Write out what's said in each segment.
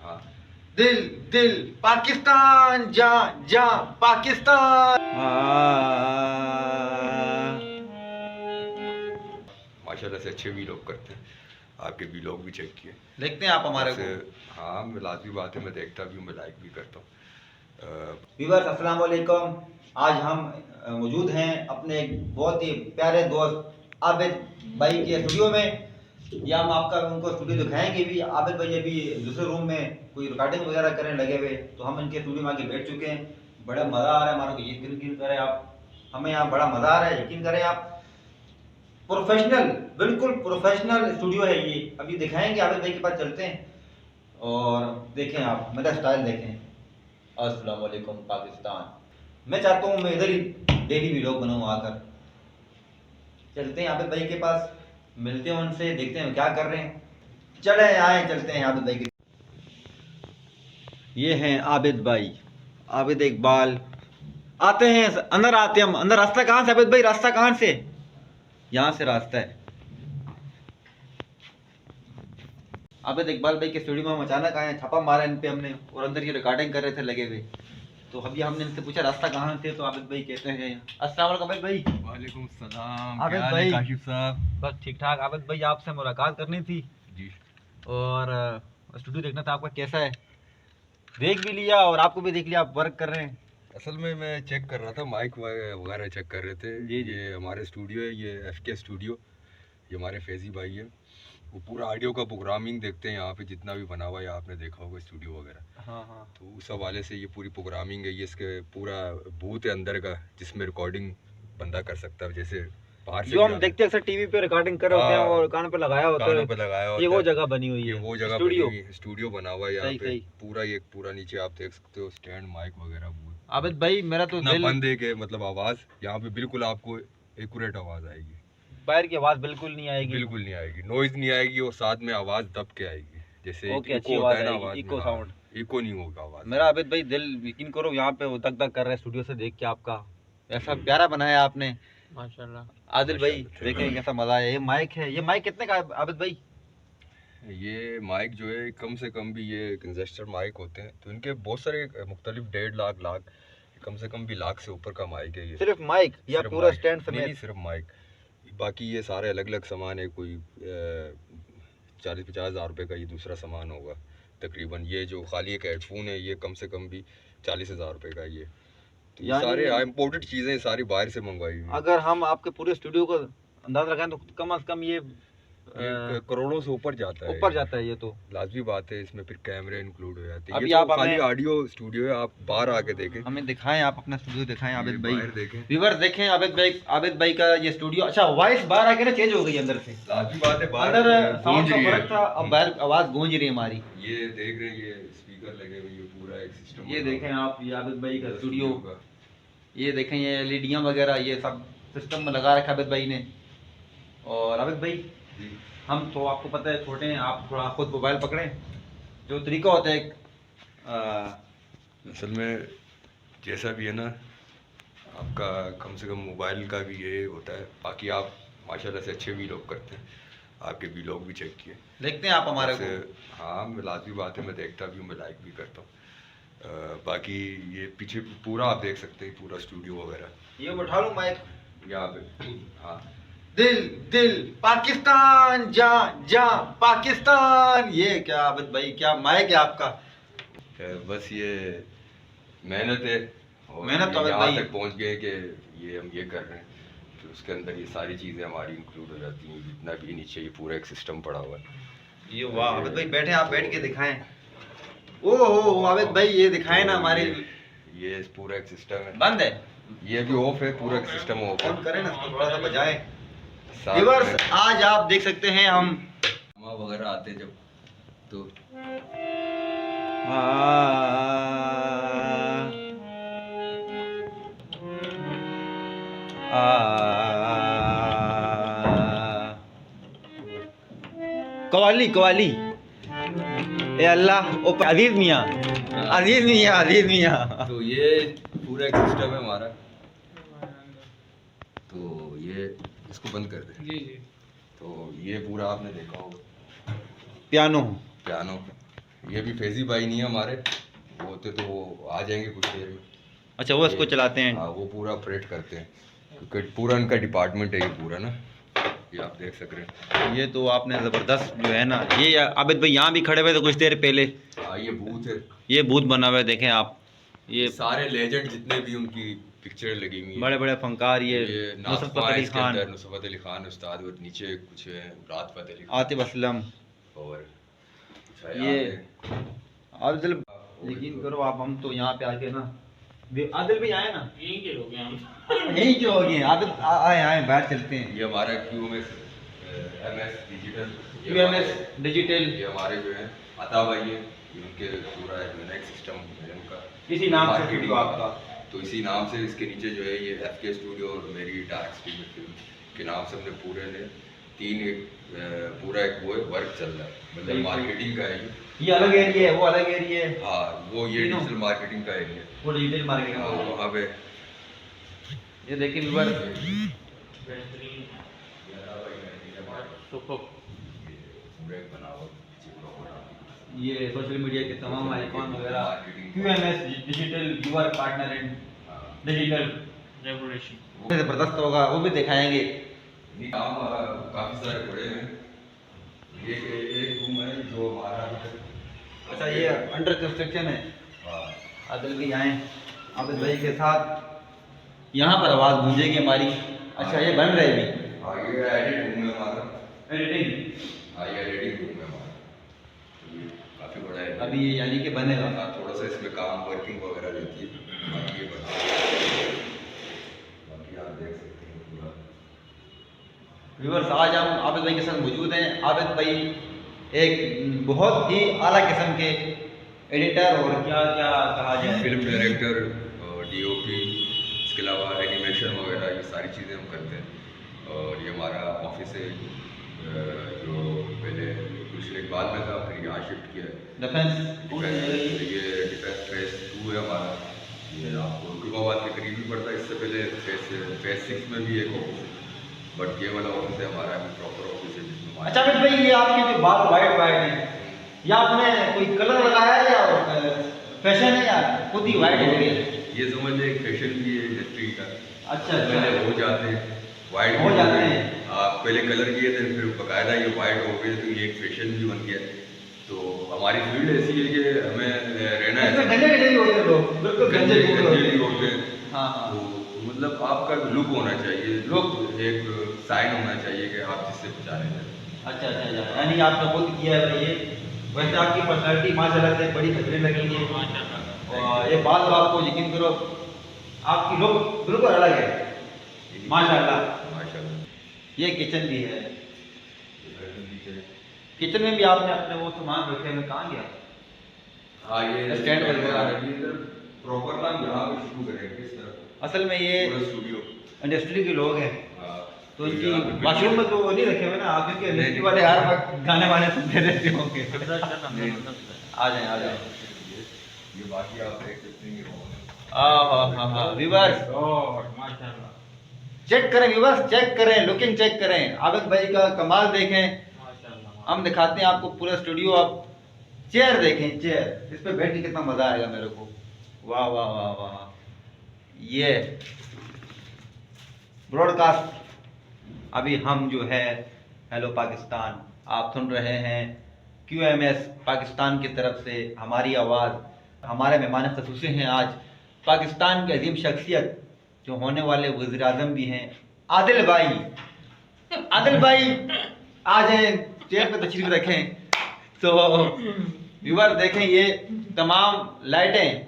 हाँ, दिल दिल पाकिस्तान जा जा पाकिस्तान। माशाल्लाह से अच्छे वीलॉग करते हैं, आपके वीलॉग भी चेक किए, देखते हैं आप हमारे को। हाँ, मैं लाजमी बात है, मैं देखता भी हूँ, मैं लाइक भी करता हूँ। व्यूअर्स अस्सलाम वालेकुम। आज हम मौजूद हैं अपने एक बहुत ही प्यारे दोस्त आबिद भाई के स्टूडियो में। या हम आपका उनको स्टूडियो दिखाएंगे भी। आबिद भाई अभी दूसरे रूम में कोई रिकॉर्डिंग वगैरह करने लगे हुए, तो हम इनके स्टूडियो में आके बैठ चुके हैं। बड़ा मज़ा आ रहा है हमारे को, यकीन करें आप, हमें यहाँ बड़ा मज़ा आ रहा है, यकीन करें आप। प्रोफेशनल, बिल्कुल प्रोफेशनल स्टूडियो है ये। अभी दिखाएंगे, आबिद भाई के पास चलते हैं और देखें आप मेरा स्टाइल देखें। अस्सलाम वालेकुम पाकिस्तान। मैं चाहता हूँ मैं इधर ही डेली वीलॉग बनाऊँ आकर। चलते हैं आबिद भाई के पास, मिलते हैं उनसे, देखते हैं क्या कर रहे हैं। चले आए, चलते हैं आबिद भाई के। ये हैं आबिद भाई, आबिद इकबाल। आते हैं, अंदर आते हैं हम। अंदर रास्ता कहाँ से आबिद भाई, रास्ता कहाँ से? यहाँ से रास्ता है। आबिद इकबाल भाई के स्टूडियो में हम अचानक आए, छापा मारा इन पे हमने, और अंदर ये रिकॉर्डिंग कर रहे थे लगे हुए। तो अभी हमने इनसे पूछा रास्ता कहाँ से, तो आबिद भाई कहते हैं अस्सलाम वालेकुम आबिद भाई। वालेकुम सलाम। आबिद क्या हाल भाई? है काशिफ साहब? बस ठीक ठाक। आबिद भाई आपसे मुलाकात करनी थी जी। और स्टूडियो देखना था आपका कैसा है। देख भी लिया और आपको भी देख लिया, आप वर्क कर रहे हैं। असल में मैं चेक कर रहा था, माइक वगैरह चेक कर रहे थे। जी जी। ये हमारे स्टूडियो है, ये FK स्टूडियो, ये हमारे फैजी भाई है। वो पूरा ऑडियो का प्रोग्रामिंग देखते हैं यहाँ पे, जितना भी बना हुआ है आपने देखा होगा स्टूडियो वगैरह। हाँ हाँ। तो उस हवाले से ये पूरी प्रोग्रामिंग है, ये इसके पूरा बूथ है अंदर का, जिसमें रिकॉर्डिंग बंदा कर सकता है। जैसे बाहर से जो हम देखते हैं अक्सर टीवी पे रिकॉर्डिंग कर रहे होते हैं और कान पे लगाया होता है, कानों पे लगाया होता ये है। वो जगह बनी हुई है, ये वो जगह स्टूडियो। बनी हुई है, स्टूडियो बना हुआ है यहाँ सही पे। सही। पूरा ये पूरा नीचे आप देख सकते हो, स्टैंड माइक वगैरह वो आबिद भाई मेरा तो दिल, बंद है कि मतलब आवाज़ यहाँ पे बिल्कुल आपको एक्यूरेट आवाज़ आएगी, बाहर की आवाज बिल्कुल नहीं आएगी। बिल्कुल नहीं आएगी, नॉइज नहीं आएगी, और साथ में आवाज़ दब के आएगी। जैसे ओके, अच्छी इको होता आवाज है ना, आएगी, आवाज़ इको में, साउंड। हाँ, इको नहीं होगा आवाज़। मेरा आबिद भाई दिल, यकीन करो यहाँ पे वो दग दग कर रहा है स्टूडियो से देख के। आपका ऐसा प्यारा बनाया आपने, माशाल्लाह। आदिल भाई देखें कैसा मजा है। ये माइक है, ये माइक कितने का है आबिद भाई? ये माइक जो है कम से कम भी, ये कंजेस्टर माइक होते हैं तो इनके बहुत सारे मुख्तलिफ 1.5 लाख, कम से कम भी लाख से ऊपर का माइक है ये। सिर्फ माइक या सिर्फ पूरा माइक? स्टैंड नहीं, समेत? सिर्फ माइक। बाकी ये सारे अलग अलग सामान है, कोई 40-50 हज़ार रुपये का ये दूसरा सामान होगा तकरीबन। ये जो खाली एक हेडफोन है ये कम से कम भी 40,000 रुपये का ये। तो ये सारे इम्पोर्टेड चीज़ें सारी बाहर से मंगवाई हुई। अगर हम आपके पूरे स्टूडियो को अंदाजा लगाएं तो कम से कम ये करोड़ों से ऊपर जाता है, ऊपर जाता है। ये तो लाजमी बात है, इसमें फिर कैमरे इंक्लूड हो जाते हैं। अभी ये तो आप खाली हमें ऑडियो स्टूडियो है, आप बाहर आके देखें, हमें दिखाएं, आप अपना स्टूडियो दिखाएं आबिद भाई। बाहर देखें, व्यूअर्स देखें आबिद भाई का ये स्टूडियो। अच्छा, वॉइस बाहर आके ना चेंज हो गई अंदर से। लाजमी बात है, बाहर अंदर साउंड गूंज का रही फर्क है। था, अब बाहर आवाज गूंज रही है हमारी। ये देख रहे हैं, ये स्पीकर लगे हुए, ये पूरा एक सिस्टम। ये देखें आप, ये आबिद भाई का स्टूडियो। का ये देखें, ये एलईडियां वगैरह ये सब सिस्टम में लगा रखा आबिद भाई ने। और आबिद भाई जी, हम तो आपको पता है छोटे हैं, आप थोड़ा खुद मोबाइल पकड़ें। जो तरीका होता है एक असल में जैसा भी है ना, आपका कम से कम मोबाइल का भी ये होता है। बाकी आप माशाल्लाह से अच्छे वीलॉग करते हैं, आपके वीलॉग भी चेक किए, देखते हैं आप हमारे को। हाँ, मैं लाजमी बात है, मैं देखता भी हूँ, मैं लाइक भी करता हूँ। बाकी ये पीछे पूरा आप देख सकते हैं, पूरा स्टूडियो वगैरह। ये उठा लूँ माइक यहाँ पे, हाँ, दिल दिल पाकिस्तान जा जा पाकिस्तान। ये क्या आबिद भाई, क्या माइक है आपका? बस ये मेहनत है, और मेहनत तो यहाँ भाई तक पहुँच गए कि ये हम ये कर रहे हैं, तो उसके अंदर ये सारी चीज़ें हमारी इंक्लूड हो जाती हैं। जितना भी नीचे ये पूरा एक सिस्टम पड़ा हुआ है। ये वाह आबिद भाई, बैठे आप, बैठ के दिखाएं। ओ आबिद भाई ये दिखाएं ना हमारे। ये पूरा एक सिस्टम है, बंद है, ये भी ऑफ है, पूरा एक सिस्टम ऑफ है। ऑन करें ना इसको, थोड़ा सा बजाएं। साथ व्यूअर्स में आज आप देख सकते हैं हम वगैरह आते जब, तो कवाली कवाली, ए अल्लाह, ओ अजीज मियाँ, अजीज मियाँ, अजीज मियाँ। तो ये पूरा एक सिस्टम है हमारा। तो ये इसको बंद कर दे। जी। तो ये पूरा आपने देखा होगा, पियानो, पियानो, ये भी फैजी भाई नहीं है हमारे, वो होते तो वो आ जाएंगे कुछ देर में। अच्छा, वो इसको चलाते हैं। हाँ, वो पूरा ऑपरेट करते हैं, क्योंकि पूरा इनका डिपार्टमेंट है ये पूरा ना, ये आप देख सक रहे हैं। ये तो आपने ज़बरदस्त जो है ना, ये आबिद भाई यहाँ भी खड़े हुए थे कुछ देर पहले। हाँ, ये बूथ है, ये भूत बना हुआ है, देखें आप। ये सारे लेजेंड जितने भी उनकी पिक्चर लगी हुई हैं। बड़े बड़े फनकार, ये नुसरत नाथपा फतेह है अली इसके खान, अंदर, नुसरत अली खान उस्ताद, और नीचे कुछ है राहत फतेह अली खान, आतिफ असलम। और ये आदिल, यकीन करो आप, हम तो यहाँ पे आके ना, आदिल भी आए ना, यहीं के लोग हैं हम। यही क्यों हो गए आदिल, आए आए बाहर चलते हैं। ये हमारा QMS MS digital, QMS digital, ये हमारे जो है अता भाई है, उनके पूरा एक सिस्टम है उनका, किसी नाम से marketing स्टूडियो आपका। तो इसी नाम से इसके नीचे जो है ये FK स्टूडियो और मेरी डार्क स्ट्रीम फिल्म के नाम से हमने पूरे ने पूरा एक वो वर्क चल रहा है, मतलब मार्केटिंग का है ये अलग एरिया है, वो अलग एरिया है। हाँ, वो ये डिजिटल मार्केटिंग का एरिया है, वो डिजिटल मार्केटिंग। हाँ, वहाँ पे ये देखिए व्यूअर, बेहतरीन पूरा एक बना हुआ ये सोशल मीडिया के तमाम आइकॉन वगैरह, QMS digital viewer partner in digital revolution. जबरदस्त होगा, वो भी दिखाएंगे। ये काम काफी सारे बड़े हैं, एक रूम है जो हमारा, अच्छा, ये अंडर कंस्ट्रक्शन है। हाँ, आदिल भी आए आबिद भाई के साथ, यहाँ पर आवाज़ गूंजेगी हमारी। अच्छा, ये बन रहे भी हाँ, ये एडिट रूम है हमारा, एडिटिंग, हाँ, ये एडिटिंग रूम है हमारा, ये काफी बड़ा है। अभी ये यानी कि बनेगा। हाँ, थोड़ा सा इसमें काम वर्किंग वगैरह रहती है, बाकी ये बना, बाकी आप देख सकते हैं पूरा। व्यूअर्स, आज हम आबिद भाई के साथ मौजूद हैं। आबिद भाई एक बहुत ही आला किस्म के एडिटर, और क्या क्या कहा जाए, फिल्म डायरेक्टर, DOP, इसके अलावा एनिमेशन वगैरह ये सारी चीज़ें हम करते हैं। और ये हमारा ऑफिस है, जो पहले कुछ इकबाल में था, फिर यहाँ शिफ्ट किया है। ये डिफेंस फेस 2 है हमारा, ये आपको रुकमाबाद के करीब ही पड़ता है। इससे पहले फेस 6 में भी एक ऑफिस है, बट ये वाला ऑफिस है हमारा प्रॉपर ऑफिस है जिसमें अच्छा आबिद भाई, ये आपके जो बाल वाइट वाइट हैं, या आपने कोई कलर लगाया है या फैशन है या खुद ही वाइट हो गया? ये समझ लें एक फैशन भी है इंडस्ट्री का। अच्छा, पहले हो जाते हैं वाइट, हो जाते हैं। आप पहले कलर किए थे, फिर बकायदा ये वाइट हो गए, तो ये एक फैशन भी बन गया। तो हमारी फील्ड ऐसी है कि हमें रहना है, इसमें गंजे गंजे भी होते हैं लोग, बिल्कुल गंजे भी होते हैं। हाँ हाँ, तो मतलब आपका लुक होना चाहिए, लुक एक साइन होना चाहिए कि आप जिससे पहचाने जाए। अच्छा अच्छा अच्छा, यानी आपने खुद किया है ये। वैसे आपकी पर्सनैलिटी माशाल्लाह से बड़ी बेहतरीन लगी है, और ये बात तो आपको यकीन करो, आपकी लुक बिल्कुल अलग है माशाल्लाह। माशाल्लाह। ये किचन भी है, किचन में भी आपने अपने वो सामान रखे हुए, कहाँ गया? हाँ, ये स्टैंड वगैरह प्रॉपर काम यहाँ पे शुरू करेंगे इस तरह, असल में ये पूरा स्टूडियो। इंडस्ट्री के लोग हैं, हाँ, तो इनकी वॉशरूम में तो वो नहीं रखे हुए ना, आप क्योंकि इंडस्ट्री वाले हर वक्त गाने वाने सुनते रहते होंगे। आ जाए आ जाए। ये बाकी आप देख सकते हैं, ये हाँ, व्यूअर्स माशाल्लाह चेक करें, व्यूअर्स चेक करें, लुकिंग चेक करें, आबिद भाई का कमाल देखें। माशाल्लाह। हम दिखाते हैं आपको पूरा स्टूडियो। आप चेयर देखें, चेयर, इस पे बैठ के कितना मजा आएगा मेरे को। वाह वाह वाह वाह, ये ब्रॉडकास्ट अभी हम जो है हेलो पाकिस्तान, आप सुन रहे हैं QMS पाकिस्तान की तरफ से हमारी आवाज़। हमारे मेहमान खसूसी हैं आज पाकिस्तान के अजीम शख्सियत जो होने वाले वज़ीर आज़म भी हैं, आदिल भाई। आदिल भाई आ जाए, चेयर पे तशरीफ रखें। तो व्यूअर देखें, ये तमाम लाइटें,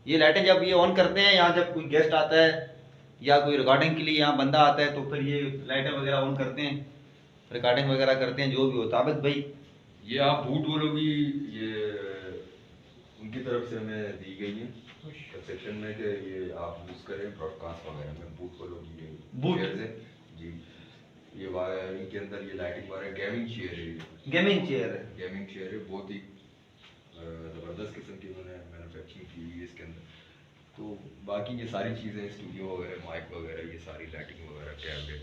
ये लाइटें जब ये ऑन करते हैं, यहाँ जब कोई गेस्ट आता है या कोई रिकॉर्डिंग के लिए यहाँ बंदा आता है, तो फिर ये लाइटें वगैरह ऑन करते हैं, रिकॉर्डिंग वगैरह करते हैं, जो भी होता है। आबिद भाई, ये आप बूट बोलोगी, ये उनकी तरफ से हमें दी गई है कंसेप्शन में कि ये आप यूज़ करें ब्रॉडकास्ट वगैरह में। बूट बोलोगी, ये बूट chairs है जी, ये इनके अंदर ये लाइटिंग वगैरह, गेमिंग चेयर है, ये गेमिंग चेयर है। गेमिंग चेयर है, बहुत ही ज़बरदस्त किस्म की उन्होंने मैन्युफैक्चरिंग की हुई है इसके अंदर। तो बाकी ये सारी चीज़ें, स्टूडियो वगैरह, माइक वगैरह, ये सारी लाइटिंग वगैरह, कैमरे।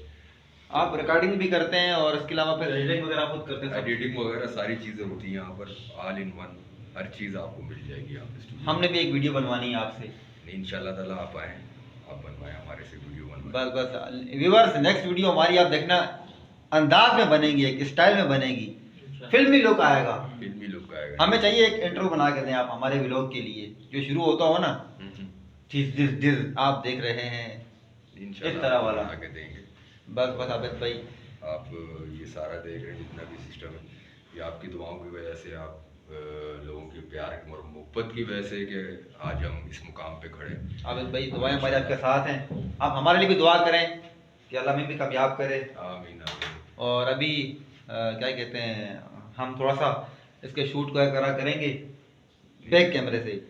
आप रिकॉर्डिंग भी करते हैं और इसके अलावा फिर एडिटिंग वगैरह खुद करते हैं सब? एडिटिंग वगैरह सारी चीज़ें होती हैं यहाँ पर, ऑल इन वन, हर चीज़ आपको मिल जाएगी यहाँ पे स्टूडियो। हमने भी एक वीडियो बनवानी है आपसे। इंशाल्लाह ताला आप आएँ, आप बनवाएं हमारे से वीडियो बनवाएं। बस बस व्यूअर्स, नेक्स्ट वीडियो हमारी आप देखना अंदाज में बनेगी, एक स्टाइल में बनेगी, फिल्मी लुक आएगा। फिल्मी लुक आएगा। हमें चाहिए एक इंट्रो बना के दें आप हमारे व्लॉग के लिए, जो शुरू होता हो ना, दिस आप देख रहे हैं, इस तरह वाला आगे देंगे। बस बस आबिद भाई, आप ये सारा देख रहे हैं जितना भी सिस्टम है, ये आपकी दुआओं की वजह से, आप लोगों के प्यार और मोहब्बत की वजह से कि आज हम इस मुकाम पे खड़े हैं। आबिद भाई दुआएं हमारे आपके साथ हैं, आप हमारे लिए भी दुआ करें कि अल्लाह हमें भी कामयाब करे। आमीन आमीन। और अभी क्या कहते हैं, हम थोड़ा सा इसके शूट को करा करेंगे बैक कैमरे से।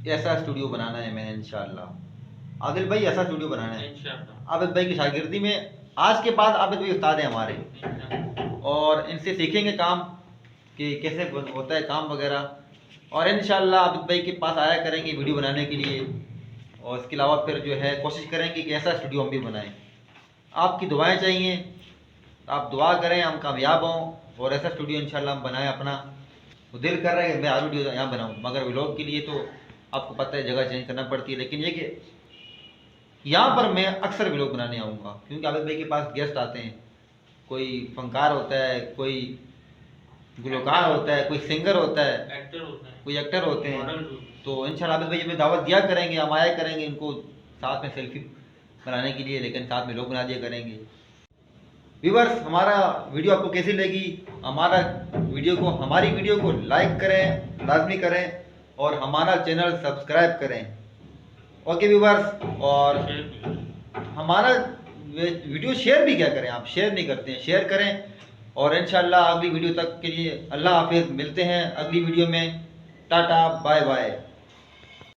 ऐसा स्टूडियो बनाना है मैंने इंशाल्लाह। आदिल भाई ऐसा स्टूडियो बनाना है इंशाल्लाह। आबिद भाई की शागिर्दी में। आज के बाद आबिद भाई उस्ताद हैं हमारे, और इनसे सीखेंगे काम कि कैसे होता है काम वगैरह। और इंशाल्लाह आबिद भाई के पास आया करेंगे वीडियो बनाने के लिए, और इसके अलावा फिर जो है कोशिश करेंगे कि ऐसा स्टूडियो हम भी बनाएं। आपकी दुआएं चाहिए, आप दुआ करें हम कामयाब हों और ऐसा स्टूडियो इंशाल्लाह हम बनाएं अपना। वो दिल कर रहा है कि मैं हर वीडियो यहाँ बनाऊँ, मगर व्लॉग के लिए तो आपको पता है जगह चेंज करना पड़ती है। लेकिन ये कि यहाँ पर मैं अक्सर व्लॉग बनाने आऊँगा, क्योंकि आबिद भाई के पास गेस्ट आते हैं, कोई फनकार होता है, कोई गुलकार होता है, कोई सिंगर होता है, एक्टर होते हैं, कोई एक्टर होते हैं। मॉडल होते हैं। तो इंशाल्लाह आबिद भाई हमें दावत दिया करेंगे, हम आया करेंगे इनको साथ में सेल्फी बनाने के लिए, लेकिन साथ में लोग बना दिया करेंगे। व्यूअर्स, हमारा वीडियो आपको कैसी लगी, हमारी वीडियो को लाइक करें, लाजमी करें, और हमारा चैनल सब्सक्राइब करें। ओके व्यूअर्स, और हमारा वीडियो शेयर भी क्या करें, आप शेयर नहीं करते हैं, शेयर करें। और इंशाल्लाह अगली वीडियो तक के लिए अल्लाह हाफिज़, मिलते हैं अगली वीडियो में। Tata bye bye.